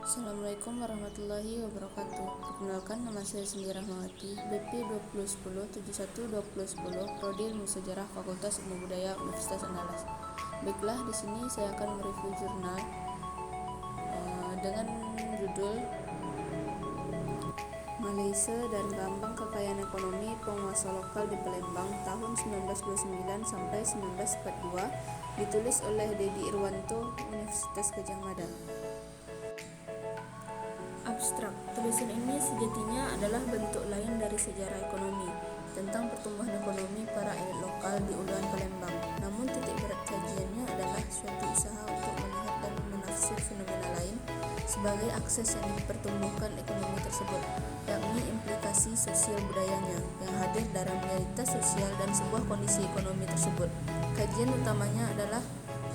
Assalamualaikum warahmatullahi wabarakatuh. Perkenalkan, nama saya Cindy Rahmawati, BP 2010 71 Prodi Ilmu Sejarah Fakultas Ilmu Budaya Universitas Andalas. Baiklah, di sini saya akan mereview jurnal dengan judul Malaysia dan Lambang Kekayaan Ekonomi Penguasa Lokal di Palembang tahun 1929 sampai 1942, ditulis oleh Dedi Irwanto, Universitas Gadjah Mada. Abstrak. Tulisan ini sejatinya adalah bentuk lain dari sejarah ekonomi tentang pertumbuhan ekonomi para elit lokal di Uluan Palembang. Namun titik berat kajiannya adalah suatu usaha untuk melihat dan menafsir fenomena lain sebagai akses yang dipertumbuhkan ekonomi tersebut, yakni implikasi sosial budayanya yang hadir dalam realitas sosial dan sebuah kondisi ekonomi tersebut. Kajian utamanya adalah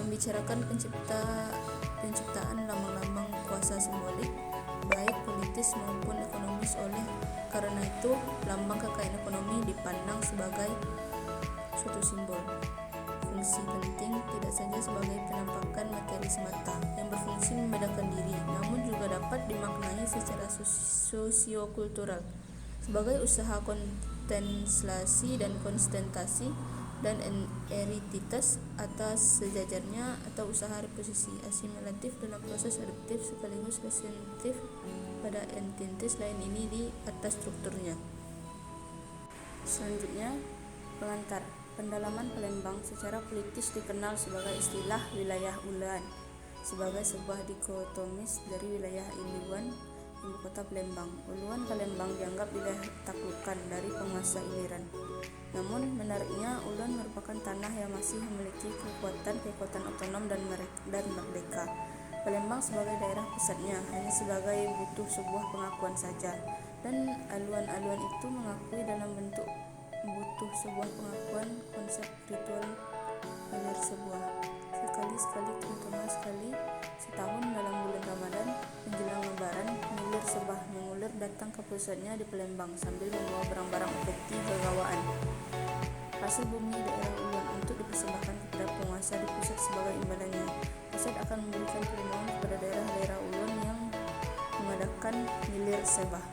membicarakan penciptaan lambang-lambang kuasa simbolik baik politis maupun ekonomis. Oleh karena itu, lambang kekayaan ekonomi dipandang sebagai suatu simbol fungsi penting, tidak saja sebagai penampakan materi semata yang berfungsi membedakan diri, namun juga dapat dimaknai secara sosiokultural sebagai usaha kontemplasi dan konstentasi dan erititas atas sejajarnya, atau usaha reposisi asimilatif dalam proses adaptif sekaligus resentif pada entitas lain ini di atas strukturnya. Selanjutnya, pengantar. Pendalaman Palembang secara politis dikenal sebagai istilah wilayah Uluan sebagai sebuah dikotomis dari wilayah Iliwan, ibu kota Palembang. Uluan Palembang dianggap wilayah taklukan dari penguasa Iliran. Namun menariknya, Uluan merupakan tanah yang masih memiliki kekuatan otonom dan merdeka. Palembang sebagai daerah pusatnya hanya sebagai butuh sebuah pengakuan saja, dan aluan-aluan itu mengakui dalam bentuk butuh sebuah pengakuan konsep ritual alir sebuah. Sekali-sekali, terutama sekali setahun dalam bulan Ramadan menjelang Lebaran, milir Sebah mengulir datang ke pusatnya di Palembang sambil membawa barang-barang upeti gawaan hasil bumi daerah Uluan untuk dipersembahkan kepada penguasa di pusat sebagai imbalannya. Pusat akan memberikan perlindungan kepada daerah-daerah Uluan yang mengadakan milir Sebah.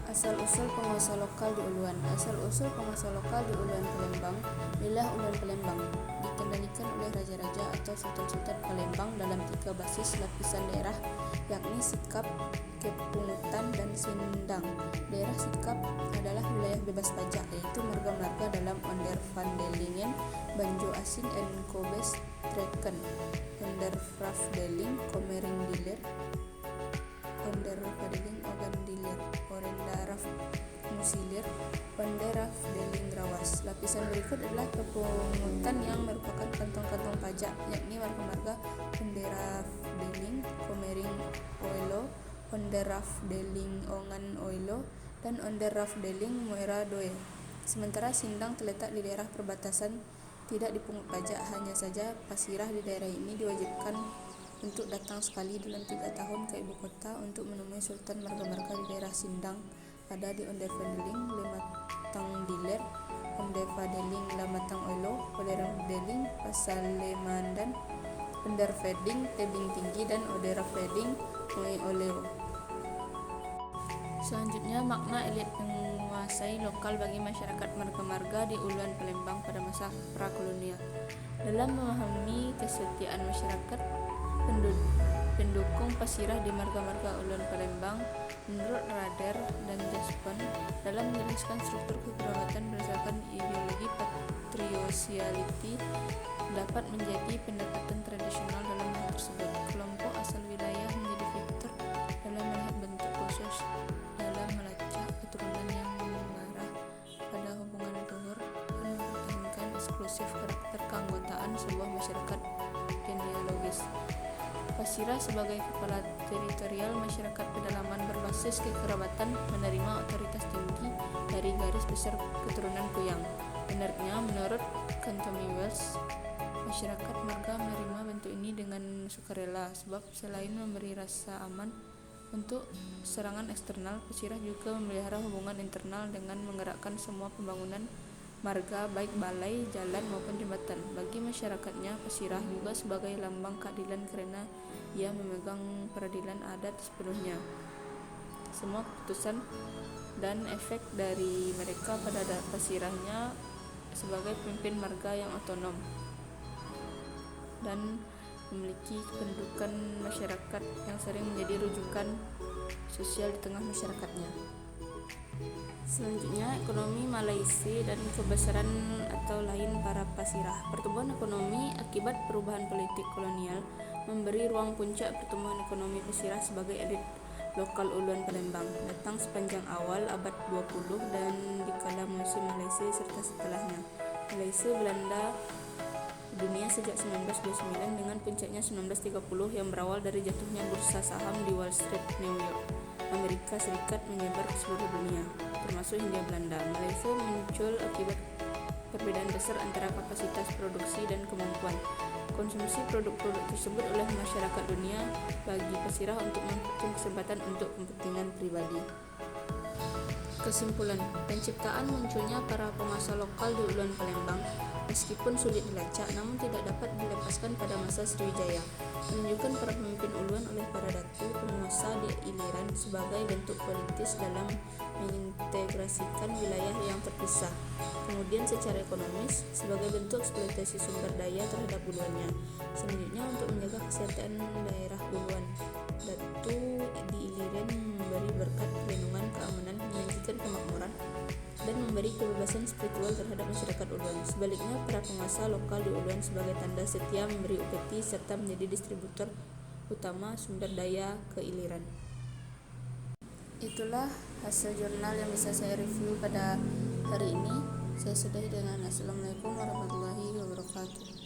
Asal-usul penguasa lokal di Uluan. Asal-usul penguasa lokal di Uluan Palembang, wilayah Uluan Palembang, dikendalikan oleh raja-raja atau sultan-sultan Palembang dalam 3 basis lapisan daerah, yakni Sikap, Kepungutan, dan Sindang. Daerah Sikap adalah wilayah bebas pajak, yaitu marga-marga dalam Ondervandelingen, Banjo Asing, en Kobes Treken, Ondervrafdeling, Komering Diler, Ondervadeling Ogandiler, Orendaraf Musilir, Onderafdeling Rawas. Lapisan berikut adalah kepungutan yang merupakan kantong-kantong pajak, yakni marga-marga Onderafdeling, Komering Oilo, Onderafdeling Ongan Oilo, dan Onderafdeling Muara Doe. Sementara Sindang terletak di daerah perbatasan, tidak dipungut pajak, hanya saja pasirah di daerah ini diwajibkan untuk datang sekali dalam 3 tahun ke ibu kota untuk menemui sultan. Marga-marga di daerah Sindang ada di Ondervandeling, Lematang Diler, Ondervadeling Lamatang Oilo, Onderafdeling Pasalemandan, Onderveding Tebing Tinggi, dan Onderafdeling Moe Oleo. Selanjutnya, makna elit menguasai lokal bagi masyarakat marga-marga di Uluan Palembang pada masa prakolonial. Dalam memahami kesetiaan masyarakat pendukung pasirah di marga-marga Uluan Palembang, menurut Rader dan Jaspon, dalam menjelaskan struktur kekerabatan berdasarkan ideologi patriosiality dapat menjadi pendekatan tradisional dalam hal tersebut. Kelompok asal wilayah menjadi faktor dalam melihat bentuk khusus dalam melacak keturunan yang mengarah pada hubungan leluhur dan mempertahankan eksklusif karakter keanggotaan sebuah masyarakat genealogis. Pasirah sebagai kepala teritorial masyarakat pedalaman berbasis kekerabatan menerima otoritas tinggi dari garis besar keturunan Kuyang. Benarnya, menurut Anthony Wells, masyarakat marga menerima bentuk ini dengan sukarela, sebab selain memberi rasa aman untuk serangan eksternal, pasirah juga memelihara hubungan internal dengan menggerakkan semua pembangunan marga baik balai, jalan maupun jembatan. Bagi masyarakatnya, pasirah juga sebagai lambang keadilan karena ia memegang peradilan adat sepenuhnya. Semua keputusan dan efek dari mereka pada pasirahnya sebagai pemimpin marga yang otonom dan memiliki kependudukan masyarakat yang sering menjadi rujukan sosial di tengah masyarakatnya. Selanjutnya, ekonomi Malaysia dan kebesaran atau lain para pasirah. Pertumbuhan ekonomi akibat perubahan politik kolonial memberi ruang puncak pertumbuhan ekonomi pasirah sebagai elit lokal Uluan Palembang datang sepanjang awal abad 20 dan di kala musim Malaysia serta setelahnya. Malaysia Belanda dunia sejak 1929 dengan puncaknya 1930 yang berawal dari jatuhnya bursa saham di Wall Street, New York. Amerika Serikat menyebar ke seluruh dunia, termasuk Hindia Belanda. Malaysia muncul akibat perbedaan besar antara kapasitas produksi dan kemampuan konsumsi produk-produk tersebut oleh masyarakat dunia bagi pasirah untuk memanfaatkan kesempatan untuk kepentingan pribadi. Kesimpulan, penciptaan munculnya para penguasa lokal di Uluan Palembang meskipun sulit dilacak namun tidak dapat dilepaskan pada masa Sriwijaya, menunjukkan para pemimpin Uluan oleh para datu penguasa di Iliran sebagai bentuk politis dalam mengintegrasikan wilayah yang terpisah. Kemudian secara ekonomis sebagai bentuk eksploitasi sumber daya terhadap Uluannya. Selanjutnya untuk menjaga kesehatan daerah Uluan, datu di Iliran memberi berkat perlindungan keamanan, menjanjikan kemakmuran dan memberi kebebasan spiritual terhadap masyarakat Uluan. Sebaliknya, para penguasa lokal di Uluan sebagai tanda setia memberi upeti serta menjadi distributor utama sumber daya ke Iliran. Itulah hasil jurnal yang bisa saya review pada hari ini. Saya sudahi dengan Assalamualaikum warahmatullahi wabarakatuh.